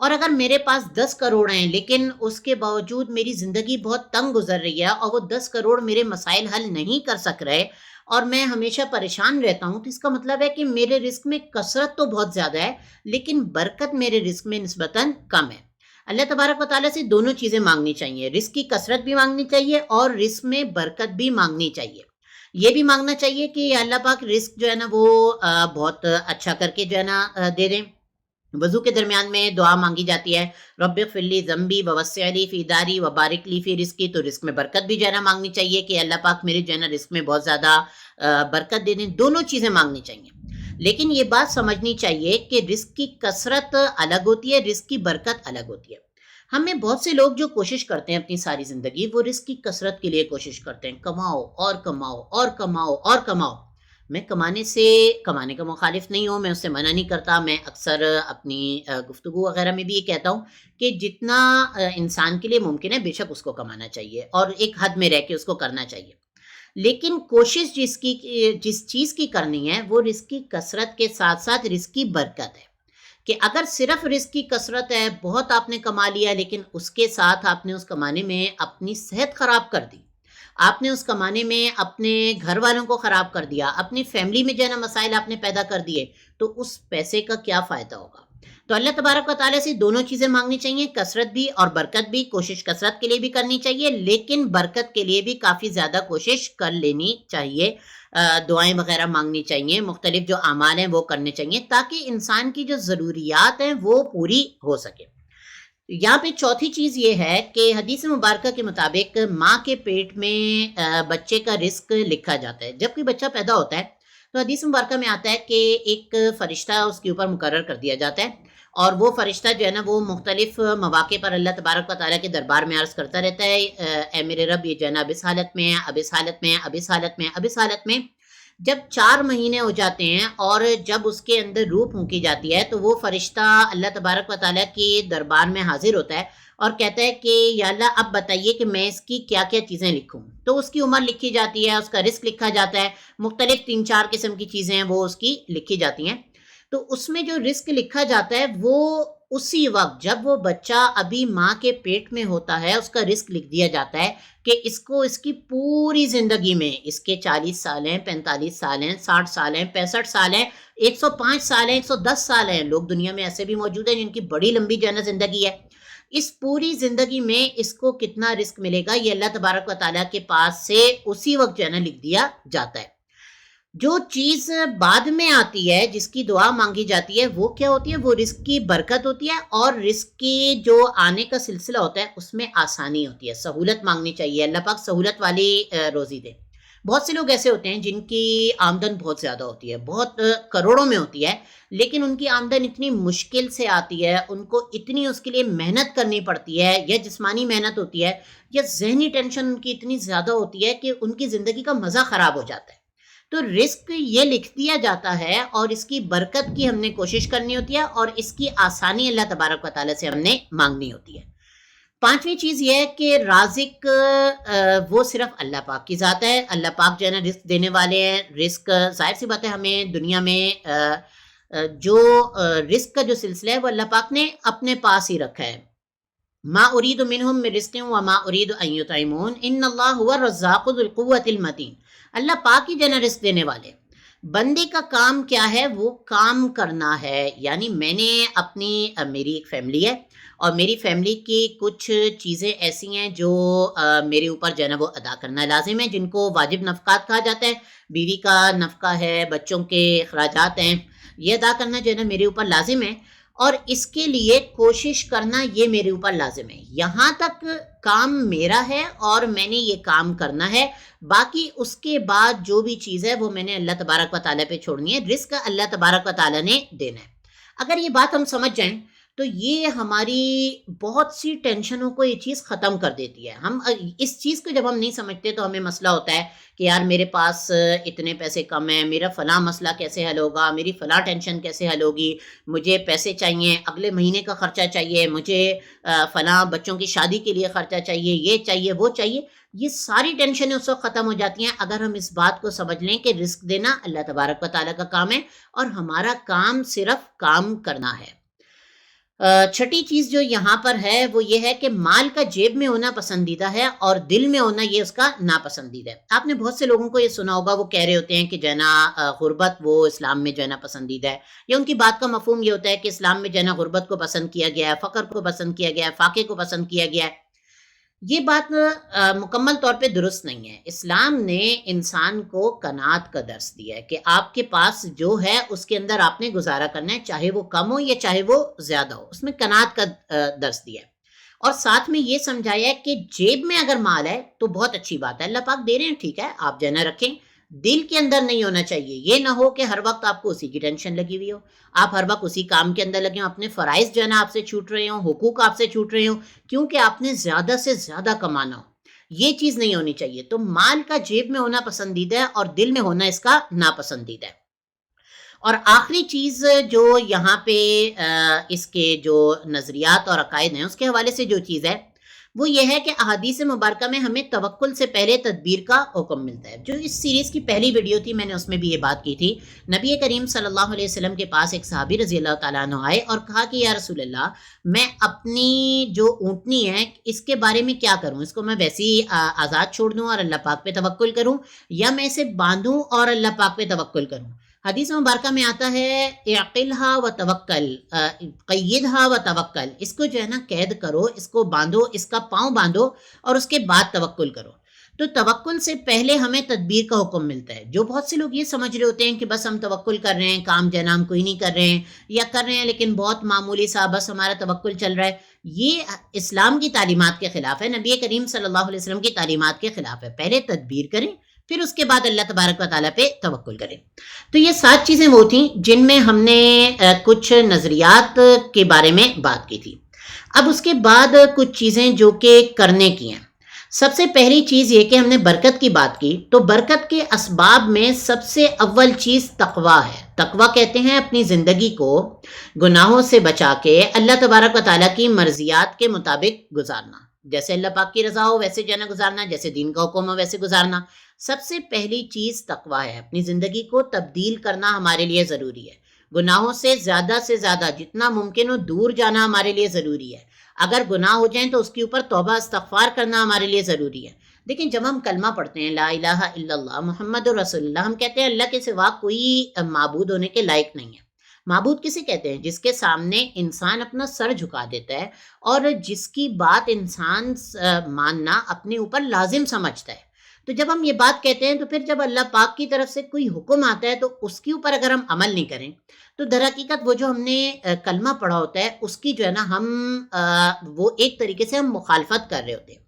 اور اگر میرے پاس 10 کروڑ ہیں لیکن اس کے باوجود میری زندگی بہت تنگ گزر رہی ہے اور وہ 10 کروڑ میرے مسائل حل نہیں کر سک رہے اور میں ہمیشہ پریشان رہتا ہوں، تو اس کا مطلب ہے کہ میرے رزق میں کثرت تو بہت زیادہ ہے لیکن برکت میرے رزق میں نسبتاً کم ہے۔ اللہ تبارک و تعالیٰ سے دونوں چیزیں مانگنی چاہیے، رزق کی کثرت بھی مانگنی چاہیے اور رزق میں برکت بھی مانگنی چاہیے۔ یہ بھی مانگنا چاہیے کہ یا اللہ پاک رزق جو ہے نا وہ بہت اچھا کر کے جو ہے نا دے دیں۔ وضو کے درمیان میں دعا مانگی جاتی ہے، رب اغفر لی ذنبی ووسع لی فی داری وبارک لی فی رزقی، تو رزق میں برکت بھی جو ہے نا مانگنی چاہیے کہ اللہ پاک میرے جو ہے نا رزق میں بہت زیادہ برکت دے دیں۔ دونوں چیزیں مانگنی چاہیے، لیکن یہ بات سمجھنی چاہیے کہ رزق کی کثرت الگ ہوتی ہے، رزق کی برکت الگ ہوتی ہے۔ ہم میں بہت سے لوگ جو کوشش کرتے ہیں اپنی ساری زندگی، وہ رزق کی کثرت کے لیے کوشش کرتے ہیں، کماؤ اور کماؤ اور کماؤ اور کماؤ۔ میں کمانے کا مخالف نہیں ہوں، میں اس سے منع نہیں کرتا، میں اکثر اپنی گفتگو وغیرہ میں بھی یہ کہتا ہوں کہ جتنا انسان کے لیے ممکن ہے بے شک اس کو کمانا چاہیے اور ایک حد میں رہ کے اس کو کرنا چاہیے، لیکن کوشش جس چیز کی کرنی ہے وہ رزق کی کثرت کے ساتھ ساتھ رزق کی برکت ہے۔ کہ اگر صرف رزق کی کثرت ہے، بہت آپ نے کما لیا لیکن اس کے ساتھ آپ نے اس کمانے میں اپنی صحت خراب کر دی، آپ نے اس کمانے میں اپنے گھر والوں کو خراب کر دیا، اپنی فیملی میں جو ہے نا مسائل آپ نے پیدا کر دیے، تو اس پیسے کا کیا فائدہ ہوگا؟ تو اللہ تبارک و تعالیٰ سے دونوں چیزیں مانگنی چاہیے، کثرت بھی اور برکت بھی۔ کوشش کثرت کے لیے بھی کرنی چاہیے لیکن برکت کے لیے بھی کافی زیادہ کوشش کر لینی چاہیے، دعائیں وغیرہ مانگنی چاہیے، مختلف جو اعمال ہیں وہ کرنے چاہیے تاکہ انسان کی جو ضروریات ہیں وہ پوری ہو سکے۔ یہاں پہ چوتھی چیز یہ ہے کہ حدیث مبارکہ کے مطابق ماں کے پیٹ میں بچے کا رزق لکھا جاتا ہے۔ جب کوئی بچہ پیدا ہوتا ہے تو حدیث مبارکہ میں آتا ہے کہ ایک فرشتہ اس کے اوپر مقرر کر دیا جاتا ہے اور وہ فرشتہ جو ہے نا وہ مختلف مواقع پر اللہ تبارک و تعالیٰ کے دربار میں عرض کرتا رہتا ہے، اے میرے رب یہ جو ہے نا اب اس حالت میں ہے، اب اس حالت میں، اب اس حالت میں، اب اس حالت میں۔ جب 4 مہینے ہو جاتے ہیں اور جب اس کے اندر روح پھونکی جاتی ہے تو وہ فرشتہ اللہ تبارک و تعالیٰ کے دربار میں حاضر ہوتا ہے اور کہتا ہے کہ یا اللہ اب بتائیے کہ میں اس کی کیا کیا چیزیں لکھوں۔ تو اس کی عمر لکھی جاتی ہے، اس کا رزق لکھا جاتا ہے، مختلف 3-4 قسم کی چیزیں ہیں وہ اس کی لکھی جاتی ہیں۔ تو اس میں جو رزق لکھا جاتا ہے وہ اسی وقت جب وہ بچہ ابھی ماں کے پیٹ میں ہوتا ہے اس کا رزق لکھ دیا جاتا ہے کہ اس کو اس کی پوری زندگی میں، اس کے 40 سال ہیں، 45 سال ہیں، 60 سال ہیں، 65 سال ہیں، 105 سال ہیں، 110 سال ہیں، لوگ دنیا میں ایسے بھی موجود ہیں جن کی بڑی لمبی جو ہے نا زندگی ہے۔ اس پوری زندگی میں اس کو کتنا رزق ملے گا یہ اللہ تبارک و تعالیٰ کے پاس سے اسی وقت جو ہے نا لکھ دیا جاتا ہے۔ جو چیز بعد میں آتی ہے جس کی دعا مانگی جاتی ہے وہ کیا ہوتی ہے؟ وہ رزق کی برکت ہوتی ہے اور رزق کی جو آنے کا سلسلہ ہوتا ہے اس میں آسانی ہوتی ہے، سہولت مانگنی چاہیے، اللہ پاک سہولت والی روزی دے۔ بہت سے لوگ ایسے ہوتے ہیں جن کی آمدن بہت زیادہ ہوتی ہے، بہت کروڑوں میں ہوتی ہے، لیکن ان کی آمدن اتنی مشکل سے آتی ہے، ان کو اتنی اس کے لیے محنت کرنی پڑتی ہے، یا جسمانی محنت ہوتی ہے یا ذہنی ٹینشن ان کی اتنی زیادہ ہوتی ہے کہ ان کی زندگی کا مزہ خراب ہو جاتا ہے۔ تو رزق یہ لکھ دیا جاتا ہے اور اس کی برکت کی ہم نے کوشش کرنی ہوتی ہے اور اس کی آسانی اللہ تبارک و تعالیٰ سے ہم نے مانگنی ہوتی ہے۔ 5ویں چیز یہ ہے کہ رازق وہ صرف اللہ پاک کی ذات ہے، اللہ پاک جو ہے نا رزق دینے والے ہیں۔ رزق ظاہر سی بات ہے ہمیں دنیا میں جو رزق کا جو سلسلہ ہے وہ اللہ پاک نے اپنے پاس ہی رکھا ہے۔ ما اريد منهم من رزق وما اريد ان يطعمون ان اللہ هو الرزاق ذو القوۃ المتین۔ اللہ پاک ہی جو ہے نا رزق دینے والے، بندے کا کام کیا ہے؟ وہ کام کرنا ہے۔ یعنی میں نے اپنی میری ایک فیملی ہے اور میری فیملی کی کچھ چیزیں ایسی ہیں جو میرے اوپر جو ہے نا وہ ادا کرنا لازم ہے، جن کو واجب نفقات کہا جاتا ہے۔ بیوی کا نفقہ ہے، بچوں کے اخراجات ہیں، یہ ادا کرنا جو ہے نا میرے اوپر لازم ہے اور اس کے لیے کوشش کرنا یہ میرے اوپر لازم ہے۔ یہاں تک کام میرا ہے اور میں نے یہ کام کرنا ہے، باقی اس کے بعد جو بھی چیز ہے وہ میں نے اللہ تبارک و تعالیٰ پہ چھوڑنی ہے، رزق اللہ تبارک و تعالیٰ نے دینا ہے۔ اگر یہ بات ہم سمجھ جائیں تو یہ ہماری بہت سی ٹینشنوں کو یہ چیز ختم کر دیتی ہے۔ ہم اس چیز کو جب ہم نہیں سمجھتے تو ہمیں مسئلہ ہوتا ہے کہ یار میرے پاس اتنے پیسے کم ہیں، میرا فلاں مسئلہ کیسے حل ہوگا، میری فلاں ٹینشن کیسے حل ہوگی، مجھے پیسے چاہیے، اگلے مہینے کا خرچہ چاہیے، مجھے فلاں بچوں کی شادی کے لیے خرچہ چاہیے، یہ چاہیے وہ چاہیے۔ یہ ساری ٹینشنیں اس وقت ختم ہو جاتی ہیں اگر ہم اس بات کو سمجھ لیں کہ رزق دینا اللہ تبارک و تعالیٰ کا کام ہے اور ہمارا کام صرف کام کرنا ہے۔ چھٹی چیز جو یہاں پر ہے وہ یہ ہے کہ مال کا جیب میں ہونا پسندیدہ ہے اور دل میں ہونا یہ اس کا ناپسندیدہ ہے۔ آپ نے بہت سے لوگوں کو یہ سنا ہوگا، وہ کہہ رہے ہوتے ہیں کہ جو ہے نا غربت وہ اسلام میں جو ہے نا پسندیدہ ہے، یا ان کی بات کا مفہوم یہ ہوتا ہے کہ اسلام میں جو ہے نا غربت کو پسند کیا گیا ہے، فقر کو پسند کیا گیا ہے، فاقے کو پسند کیا گیا ہے۔ یہ بات مکمل طور پہ درست نہیں ہے۔ اسلام نے انسان کو قناعت کا درس دیا ہے کہ آپ کے پاس جو ہے اس کے اندر آپ نے گزارا کرنا ہے، چاہے وہ کم ہو یا چاہے وہ زیادہ ہو، اس میں قناعت کا درس دیا ہے۔ اور ساتھ میں یہ سمجھایا ہے کہ جیب میں اگر مال ہے تو بہت اچھی بات ہے، اللہ پاک دے رہے ہیں، ٹھیک ہے، آپ جو ہے نا رکھیں، دل کے اندر نہیں ہونا چاہیے۔ یہ نہ ہو کہ ہر وقت آپ کو اسی کی ٹینشن لگی ہوئی ہو، آپ ہر وقت اسی کام کے اندر لگے ہوں، اپنے فرائض جو ہے نا آپ سے چھوٹ رہے ہوں، حقوق آپ سے چھوٹ رہے ہوں کیونکہ آپ نے زیادہ سے زیادہ کمانا ہو۔ یہ چیز نہیں ہونی چاہیے۔ تو مال کا جیب میں ہونا پسندیدہ ہے اور دل میں ہونا اس کا ناپسندیدہ ہے۔ اور آخری چیز جو یہاں پہ اس کے جو نظریات اور عقائد ہیں اس کے حوالے سے جو چیز ہے وہ یہ ہے کہ احادیث مبارکہ میں ہمیں توکل سے پہلے تدبیر کا حکم ملتا ہے۔ جو اس سیریز کی پہلی ویڈیو تھی میں نے اس میں بھی یہ بات کی تھی۔ نبی کریم صلی اللہ علیہ وسلم کے پاس ایک صحابی رضی اللہ تعالیٰ عنہ آئے اور کہا کہ یا رسول اللہ، میں اپنی جو اونٹنی ہے اس کے بارے میں کیا کروں؟ اس کو میں ویسے ہی آزاد چھوڑ دوں اور اللہ پاک پہ توکل کروں، یا میں اسے باندھوں اور اللہ پاک پہ توکل کروں؟ حدیث مبارکہ میں آتا ہے اعقلھا و توکل، قیدھا و توکل، اس کو جو ہے نا قید کرو، اس کو باندھو، اس کا پاؤں باندھو اور اس کے بعد توکل کرو۔ تو توکل سے پہلے ہمیں تدبیر کا حکم ملتا ہے۔ جو بہت سے لوگ یہ سمجھ رہے ہوتے ہیں کہ بس ہم توکل کر رہے ہیں، کام جو ہے نا ہم کوئی نہیں کر رہے ہیں، یا کر رہے ہیں لیکن بہت معمولی سا، بس ہمارا توکل چل رہا ہے، یہ اسلام کی تعلیمات کے خلاف ہے، نبی کریم صلی اللہ علیہ وسلم کی تعلیمات کے خلاف ہے۔ پہلے تدبیر کریں، پھر اس کے بعد اللہ تبارک و تعالیٰ پہ توکل کریں۔ تو یہ 7 چیزیں وہ تھیں جن میں ہم نے کچھ نظریات کے بارے میں بات کی تھی۔ اب اس کے بعد کچھ چیزیں جو کہ کرنے کی ہیں۔ سب سے پہلی چیز یہ کہ ہم نے برکت کی بات کی، تو برکت کے اسباب میں سب سے اول چیز تقوی ہے۔ تقوی کہتے ہیں اپنی زندگی کو گناہوں سے بچا کے اللہ تبارک و تعالیٰ کی مرضیات کے مطابق گزارنا، جیسے اللہ پاک کی رضا ہو ویسے جانا گزارنا، جیسے دین کا حکم ہو ویسے گزارنا۔ سب سے پہلی چیز تقوی ہے۔ اپنی زندگی کو تبدیل کرنا ہمارے لیے ضروری ہے۔ گناہوں سے زیادہ جتنا ممکن ہو دور جانا ہمارے لیے ضروری ہے۔ اگر گناہ ہو جائیں تو اس کے اوپر توبہ استغفار کرنا ہمارے لیے ضروری ہے۔ لیکن جب ہم کلمہ پڑھتے ہیں لا الہ الا اللہ محمد رسول اللہ، ہم کہتے ہیں اللہ کے سوا کوئی معبود ہونے کے لائق نہیں ہے۔ معبود کسے کہتے ہیں؟ جس کے سامنے انسان اپنا سر جھکا دیتا ہے اور جس کی بات انسان ماننا اپنے اوپر لازم سمجھتا ہے۔ تو جب ہم یہ بات کہتے ہیں تو پھر جب اللہ پاک کی طرف سے کوئی حکم آتا ہے تو اس کے اوپر اگر ہم عمل نہیں کریں تو در حقیقت وہ جو ہم نے کلمہ پڑھا ہوتا ہے اس کی جو ہے نا ہم وہ ایک طریقے سے ہم مخالفت کر رہے ہوتے ہیں۔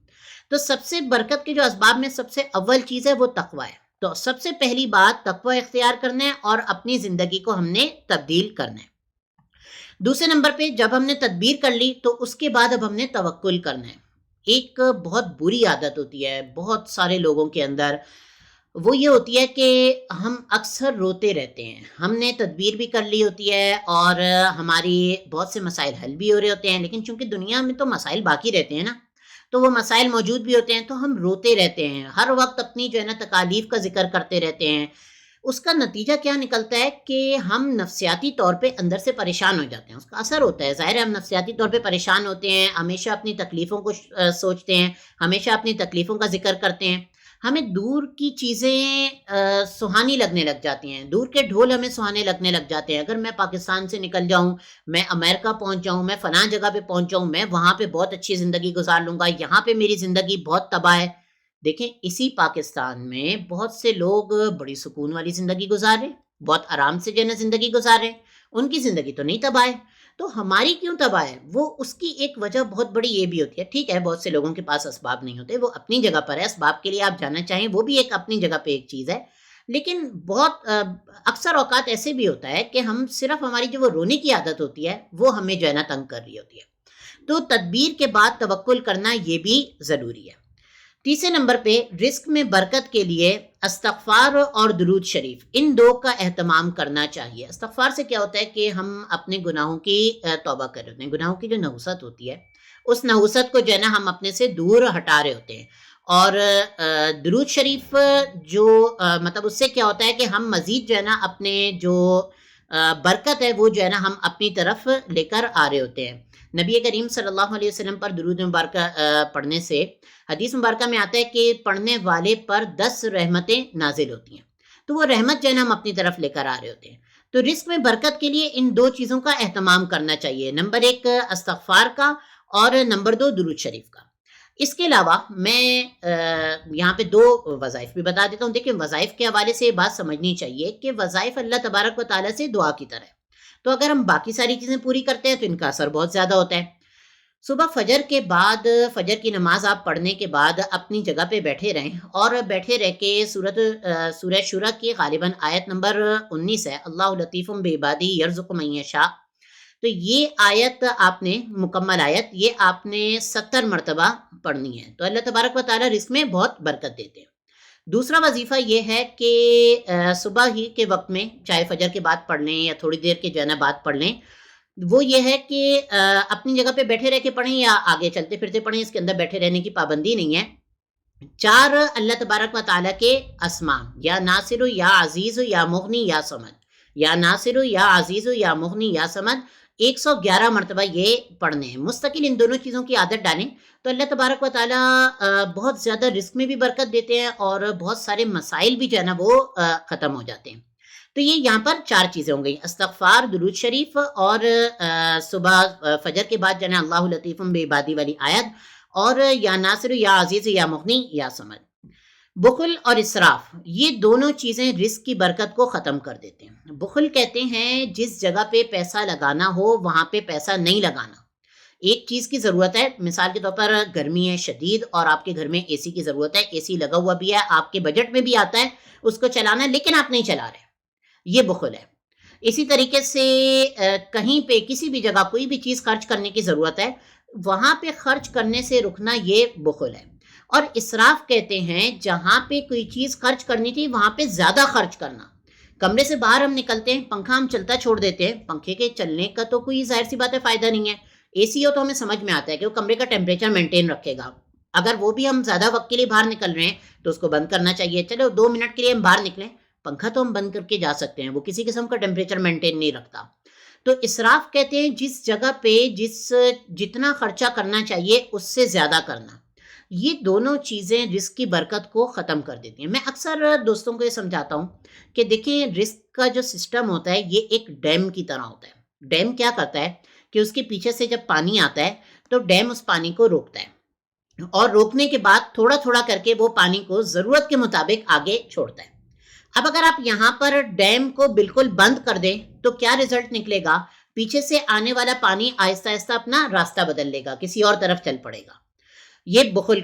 تو سب سے برکت کے جو اسباب میں سب سے اول چیز ہے وہ تقوی ہے۔ تو سب سے پہلی بات تقوی اختیار کرنا ہے اور اپنی زندگی کو ہم نے تبدیل کرنا ہے۔ دوسرے نمبر پہ جب ہم نے تدبیر کر لی تو اس کے بعد اب ہم نے توکل کرنا ہے۔ ایک بہت بری عادت ہوتی ہے بہت سارے لوگوں کے اندر، وہ یہ ہوتی ہے کہ ہم اکثر روتے رہتے ہیں۔ ہم نے تدبیر بھی کر لی ہوتی ہے اور ہماری بہت سے مسائل حل بھی ہو رہے ہوتے ہیں، لیکن چونکہ دنیا میں تو مسائل باقی رہتے ہیں نا، تو وہ مسائل موجود بھی ہوتے ہیں، تو ہم روتے رہتے ہیں، ہر وقت اپنی جو ہے نا تکالیف کا ذکر کرتے رہتے ہیں۔ اس کا نتیجہ کیا نکلتا ہے کہ ہم نفسیاتی طور پہ اندر سے پریشان ہو جاتے ہیں، اس کا اثر ہوتا ہے، ظاہر ہے ہم نفسیاتی طور پہ پریشان ہوتے ہیں، ہمیشہ اپنی تکلیفوں کو سوچتے ہیں، ہمیشہ اپنی تکلیفوں کا ذکر کرتے ہیں، ہمیں دور کی چیزیں سہانی لگنے لگ جاتی ہیں، دور کے ڈھول ہمیں سہانے لگنے لگ جاتے ہیں۔ اگر میں پاکستان سے نکل جاؤں، میں امریکہ پہنچ جاؤں، میں فلاں جگہ پہ پہنچ جاؤں، میں وہاں پہ بہت اچھی زندگی گزار لوں گا، یہاں پہ میری زندگی بہت تباہ ہے۔ دیکھیں اسی پاکستان میں بہت سے لوگ بڑی سکون والی زندگی گزار رہے ہیں، بہت آرام سے جو ہے نا زندگی گزار رہے ہیں، ان کی زندگی تو نہیں تباہ ہے۔ تو ہماری کیوں تباہ ہے؟ وہ اس کی ایک وجہ بہت بڑی یہ بھی ہوتی ہے، ٹھیک ہے بہت سے لوگوں کے پاس اسباب نہیں ہوتے، وہ اپنی جگہ پر ہے، اسباب کے لیے آپ جانا چاہیں وہ بھی ایک اپنی جگہ پہ ایک چیز ہے، لیکن بہت اکثر اوقات ایسے بھی ہوتا ہے کہ ہم صرف ہماری جو وہ رونے کی عادت ہوتی ہے وہ ہمیں جو ہے نا تنگ کر رہی ہوتی ہے۔ تو تدبیر کے بعد توکل کرنا یہ بھی ضروری ہے۔ تیسرے نمبر پہ رزق میں برکت کے لیے استغفار اور درود شریف، ان دو کا اہتمام کرنا چاہیے۔ استغفار سے کیا ہوتا ہے کہ ہم اپنے گناہوں کی توبہ کر رہے ہوتے ہیں، گناہوں کی جو نحوست ہوتی ہے اس نحوست کو جو ہے نا ہم اپنے سے دور ہٹا رہے ہوتے ہیں۔ اور درود شریف جو مطلب اس سے کیا ہوتا ہے کہ ہم مزید جو ہے نا اپنے جو برکت ہے وہ جو ہے نا ہم اپنی طرف لے کر آ رہے ہوتے ہیں۔ نبی کریم صلی اللہ علیہ وسلم پر درود مبارکہ پڑھنے سے حدیث مبارکہ میں آتا ہے کہ پڑھنے والے پر 10 رحمتیں نازل ہوتی ہیں، تو وہ رحمت جو ہے نا ہم اپنی طرف لے کر آ رہے ہوتے ہیں۔ تو رزق میں برکت کے لیے ان دو چیزوں کا اہتمام کرنا چاہیے، نمبر 1 استغفار کا اور نمبر 2 درود شریف کا۔ اس کے علاوہ میں یہاں پہ 2 وظائف بھی بتا دیتا ہوں۔ دیکھیں وظائف کے حوالے سے یہ بات سمجھنی چاہیے کہ وظائف اللہ تبارک و تعالیٰ سے دعا کی طرح ہے، تو اگر ہم باقی ساری چیزیں پوری کرتے ہیں تو ان کا اثر بہت زیادہ ہوتا ہے۔ صبح فجر کے بعد فجر کی نماز آپ پڑھنے کے بعد اپنی جگہ پہ بیٹھے رہیں اور بیٹھے رہ کے سورہ شورى کی غالباً آیت نمبر 19 ہے، اللہ لطیف بعبادہ یرزق من یشاء، تو یہ آیت آپ نے مکمل آیت یہ آپ نے 70 مرتبہ پڑھنی ہے، تو اللہ تبارک و تعالیٰ رزق میں بہت برکت دیتے ہیں۔ دوسرا وظیفہ یہ ہے کہ صبح ہی کے وقت میں چاہے فجر کے بعد پڑھ لیں یا تھوڑی دیر کے جو ہے نا بعد پڑھ لیں، وہ یہ ہے کہ اپنی جگہ پہ بیٹھے رہ کے پڑھیں یا آگے چلتے پھرتے پڑھیں، اس کے اندر بیٹھے رہنے کی پابندی نہیں ہے۔ 4 اللہ تبارک و تعالیٰ کے اسماء، یا ناصر یا عزیز یا مغنی یا صمد، یا ناصر یا عزیز یا مغنی یا صمد 111 مرتبہ یہ پڑھنے ہیں۔ مستقل ان دونوں چیزوں کی عادت ڈالیں تو اللہ تبارک و تعالیٰ بہت زیادہ رزق میں بھی برکت دیتے ہیں اور بہت سارے مسائل بھی جو ہے نا وہ ختم ہو جاتے ہیں۔ تو یہ یہاں پر 4 چیزیں ہوں گئی، استغفار، درود شریف اور صبح فجر کے بعد جو ہے نا اللہ لطیف بعبادہ والی آیت، اور یا ناصر یا عزیز یا مغنی یا صمد۔ بخل اور اسراف یہ دونوں چیزیں رزق کی برکت کو ختم کر دیتے ہیں۔ بخل کہتے ہیں جس جگہ پہ پیسہ لگانا ہو وہاں پہ پیسہ نہیں لگانا۔ ایک چیز کی ضرورت ہے، مثال کے طور پر گرمی ہے شدید اور آپ کے گھر میں اے سی کی ضرورت ہے، اے سی لگا ہوا بھی ہے، آپ کے بجٹ میں بھی آتا ہے اس کو چلانا، لیکن آپ نہیں چلا رہے، یہ بخل ہے۔ اسی طریقے سے کہیں پہ کسی بھی جگہ کوئی بھی چیز خرچ کرنے کی ضرورت ہے، وہاں پہ خرچ کرنے سے رکنا یہ بخل ہے۔ اور اسراف کہتے ہیں جہاں پہ کوئی چیز خرچ کرنی تھی وہاں پہ زیادہ خرچ کرنا۔ کمرے سے باہر ہم نکلتے ہیں، پنکھا ہم چلتا چھوڑ دیتے ہیں، پنکھے کے چلنے کا تو کوئی ظاہر سی بات ہے فائدہ نہیں ہے۔ اے سی ہو تو ہمیں سمجھ میں آتا ہے کہ وہ کمرے کا ٹیمپریچر مینٹین رکھے گا، اگر وہ بھی ہم زیادہ وقت کے لیے باہر نکل رہے ہیں تو اس کو بند کرنا چاہیے۔ چلو 2 منٹ کے لیے ہم باہر نکلیں، پنکھا تو ہم بند کر کے جا سکتے ہیں، وہ کسی قسم کا ٹیمپریچر مینٹین نہیں رکھتا۔ تو اسراف کہتے ہیں جس جگہ پہ جتنا خرچہ کرنا چاہیے اس سے زیادہ کرنا۔ یہ دونوں چیزیں رزق کی برکت کو ختم کر دیتی ہیں۔ میں اکثر دوستوں کو یہ سمجھاتا ہوں کہ دیکھیں رزق کا جو سسٹم ہوتا ہے یہ ایک ڈیم کی طرح ہوتا ہے۔ ڈیم کیا کرتا ہے کہ اس کے پیچھے سے جب پانی آتا ہے تو ڈیم اس پانی کو روکتا ہے، اور روکنے کے بعد تھوڑا تھوڑا کر کے وہ پانی کو ضرورت کے مطابق آگے چھوڑتا ہے۔ اب اگر آپ یہاں پر ڈیم کو بالکل بند کر دیں تو کیا رزلٹ نکلے گا؟ پیچھے سے آنے والا پانی آہستہ آہستہ اپنا راستہ بدل لے گا، کسی اور طرف چل پڑے گا۔ یہ بخل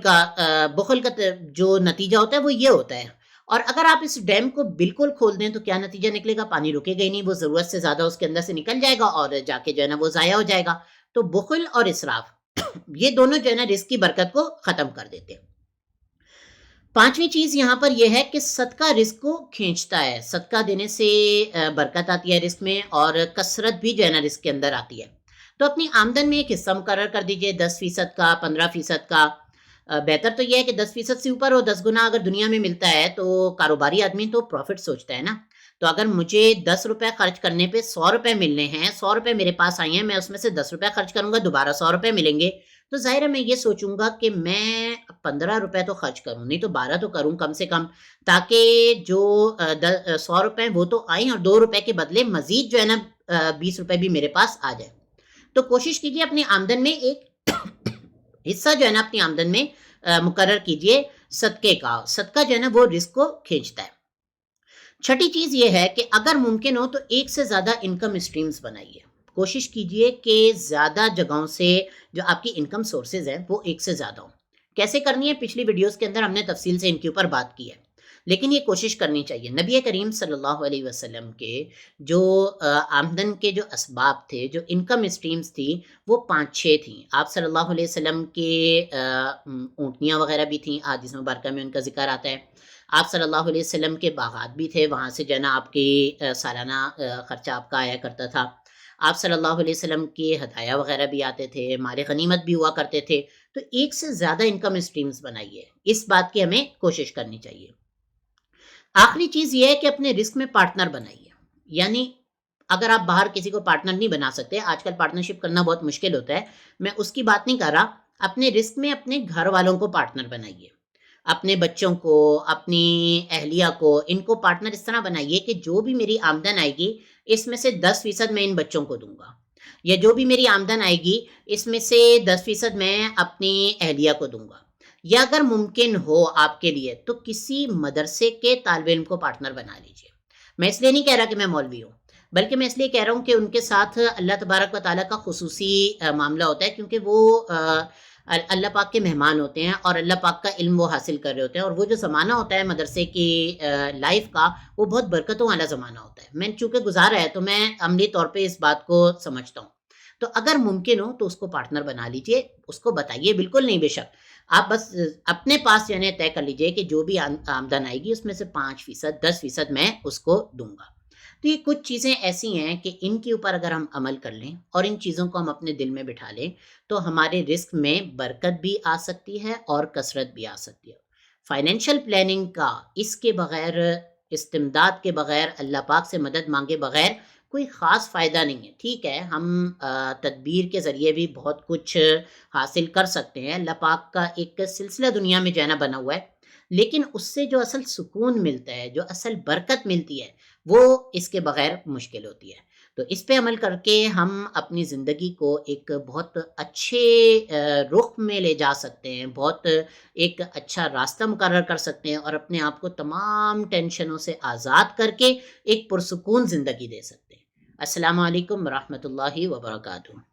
کا جو نتیجہ ہوتا ہے وہ یہ ہوتا ہے۔ اور اگر آپ اس ڈیم کو بالکل کھول دیں تو کیا نتیجہ نکلے گا؟ پانی رکے گا ہی نہیں، وہ ضرورت سے زیادہ اس کے اندر سے نکل جائے گا اور جا کے جو ہے نا وہ ضائع ہو جائے گا۔ تو بخل اور اسراف یہ دونوں جو ہے نا رزق کی برکت کو ختم کر دیتے ہیں۔ 5ویں چیز یہاں پر یہ ہے کہ صدقہ رزق کو کھینچتا ہے، صدقہ دینے سے برکت آتی ہے رزق میں، اور کثرت بھی جو ہے نا رزق کے اندر آتی ہے۔ تو اپنی آمدن میں ایک حصہ مقرر کر دیجئے، 10% کا، 15% کا۔ بہتر تو یہ ہے کہ 10% سے اوپر ہو، 10 گنا اگر دنیا میں ملتا ہے تو کاروباری آدمی تو پروفٹ سوچتا ہے نا۔ تو اگر مجھے 10 روپے خرچ کرنے پہ 100 روپے ملنے ہیں، 100 روپے میرے پاس آئی ہیں، میں اس میں سے 10 روپے خرچ کروں گا، دوبارہ 100 روپے ملیں گے، تو ظاہر ہے میں یہ سوچوں گا کہ میں 15 روپے تو خرچ کروں، نہیں تو 12 تو کروں کم سے کم، تاکہ جو 100 روپے ہیں وہ تو آئیں اور 2 روپے کے بدلے مزید جو ہے نا 20 روپے بھی میرے پاس آ جائے۔ تو کوشش کیجئے اپنی آمدن میں ایک حصہ جو ہے نا اپنی آمدن میں مقرر کیجئے صدقے کا۔ صدقہ جو ہے نا وہ رزق کو کھینچتا ہے۔ 6ٹھی چیز یہ ہے کہ اگر ممکن ہو تو ایک سے زیادہ انکم اسٹریمز بنائیے۔ کوشش کیجئے کہ زیادہ جگہوں سے جو آپ کی انکم سورسز ہیں وہ ایک سے زیادہ ہوں۔ کیسے کرنی ہے پچھلی ویڈیوز کے اندر ہم نے تفصیل سے ان کے اوپر بات کی ہے، لیکن یہ کوشش کرنی چاہیے۔ نبی کریم صلی اللہ علیہ وسلم کے جو آمدن کے جو اسباب تھے، جو انکم اسٹریمز تھی، وہ 5-6 تھیں۔ آپ صلی اللہ علیہ وسلم کے اونٹنیاں وغیرہ بھی تھیں، حدیث مبارکہ میں ان کا ذکر آتا ہے۔ آپ صلی اللہ علیہ وسلم کے باغات بھی تھے، وہاں سے جو ہے نا آپ کی سالانہ خرچہ آپ کا آیا کرتا تھا۔ آپ صلی اللہ علیہ وسلم کے ہدایہ وغیرہ بھی آتے تھے، مال غنیمت بھی ہوا کرتے تھے۔ تو ایک سے زیادہ انکم اسٹریمز بنائیے، اس بات کی ہمیں کوشش کرنی چاہیے۔ آخری چیز یہ ہے کہ اپنے رزق میں پارٹنر بنائیے، یعنی اگر آپ باہر کسی کو پارٹنر نہیں بنا سکتے، آج کل پارٹنرشپ کرنا بہت مشکل ہوتا ہے، میں اس کی بات نہیں کر رہا، اپنے رزق میں اپنے گھر والوں کو پارٹنر بنائیے، اپنے بچوں کو، اپنی اہلیہ کو، ان کو پارٹنر اس طرح بنائیے کہ جو بھی میری آمدن آئے گی اس میں سے 10% میں ان بچوں کو دوں گا، یا جو بھی میری آمدن آئے گی اس میں سے 10% میں اپنی اہلیہ کو دوں گا، یا اگر ممکن ہو آپ کے لیے تو کسی مدرسے کے طالب علم کو پارٹنر بنا لیجیے۔ میں اس لیے نہیں کہہ رہا کہ میں مولوی ہوں، بلکہ میں اس لیے کہہ رہا ہوں کہ ان کے ساتھ اللہ تبارک و تعالیٰ کا خصوصی معاملہ ہوتا ہے، کیونکہ وہ اللہ پاک کے مہمان ہوتے ہیں اور اللہ پاک کا علم وہ حاصل کر رہے ہوتے ہیں، اور وہ جو زمانہ ہوتا ہے مدرسے کی لائف کا، وہ بہت برکتوں والا زمانہ ہوتا ہے۔ میں چونکہ گزارا ہے تو میں عملی طور پہ اس بات کو سمجھتا ہوں، تو اگر ممکن ہو تو اس کو پارٹنر بنا لیجئے، اس کو بتائیے، بالکل نہیں بے شک، آپ بس اپنے پاس یعنی طے کر لیجئے کہ جو بھی آمدن آئے گی اس میں سے 5%، 10% میں اس کو دوں گا۔ تو یہ کچھ چیزیں ایسی ہیں کہ ان کے اوپر اگر ہم عمل کر لیں اور ان چیزوں کو ہم اپنے دل میں بٹھا لیں تو ہمارے رزق میں برکت بھی آ سکتی ہے اور کثرت بھی آ سکتی ہے۔ فائنینشیل پلاننگ کا اس کے بغیر، استمداد کے بغیر، اللہ پاک سے مدد مانگے بغیر کوئی خاص فائدہ نہیں ہے۔ ٹھیک ہے، ہم تدبیر کے ذریعے بھی بہت کچھ حاصل کر سکتے ہیں، اللہ پاک کا ایک سلسلہ دنیا میں جو ہے نا بنا ہوا ہے، لیکن اس سے جو اصل سکون ملتا ہے، جو اصل برکت ملتی ہے، وہ اس کے بغیر مشکل ہوتی ہے۔ تو اس پہ عمل کر کے ہم اپنی زندگی کو ایک بہت اچھے رخ میں لے جا سکتے ہیں، بہت ایک اچھا راستہ مقرر کر سکتے ہیں، اور اپنے آپ کو تمام ٹینشنوں سے آزاد کر کے ایک پرسکون زندگی دے سکتے ہیں۔ السلام علیکم ورحمۃ اللہ وبرکاتہ۔